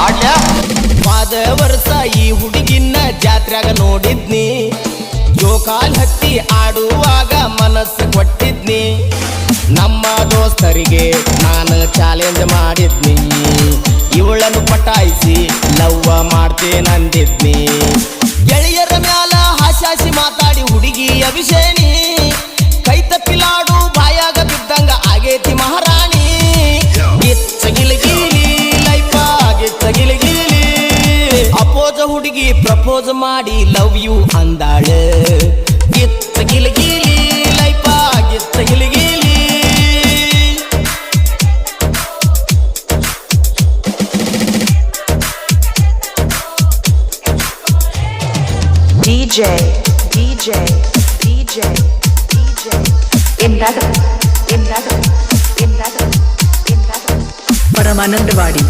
ಆಡ್ಲ್ಯಾ ಪಾದ ವರ್ಷ ಈ ಹುಡುಗಿನ ಜಾತ್ರೆಗ ನೋಡಿದ್ನಿ ಜೋಕಾಲ್ ಹತ್ತಿ ಆಡುವಾಗ ಮನಸ್ಸು ಕೊಟ್ಟಿದ್ನಿ ನಮ್ಮ ದೋಸ್ತರಿಗೆ ನಾನು ಚಾಲೆಂಜ್ ಮಾಡಿದ್ನಿ ಇವಳನ್ನು ಪಟಾಯಿಸಿ ಲವ್ವ ಮಾಡ್ತೇನಂದಿದ್ನಿ ಗೆಳೆಯರ ಮ್ಯಾಲ ಹಾಸ್ಯಾಸಿ ಮಾತಾಡಿ ಹುಡುಗಿ ಅಭಿಷೇಣಿ ಕೈ ತಪ್ಪಿಲಾಡು ಬಾಯಾಗ ಬಿದ್ದಂಗ ಆಗೇತಿ ಮಹಾರಾಣಿ ಗಿಚ್ಚಗಿಲಗಿಲಿ ಲೈಫ ಗಿಚ್ಚಗಿಲಗಿಲಿ ಅಪೋಜ ಹುಡುಗಿ ಪ್ರಪೋಸ್ ಮಾಡಿ ಲವ್ ಯು ಅಂದಾಳ ಗಿಚ್ಚಗಿಲಗಿಲಿ ಲೈಫ ಗಿಚ್ಚಗಿಲಗಿಲಿ DJ in that Paramanandawadi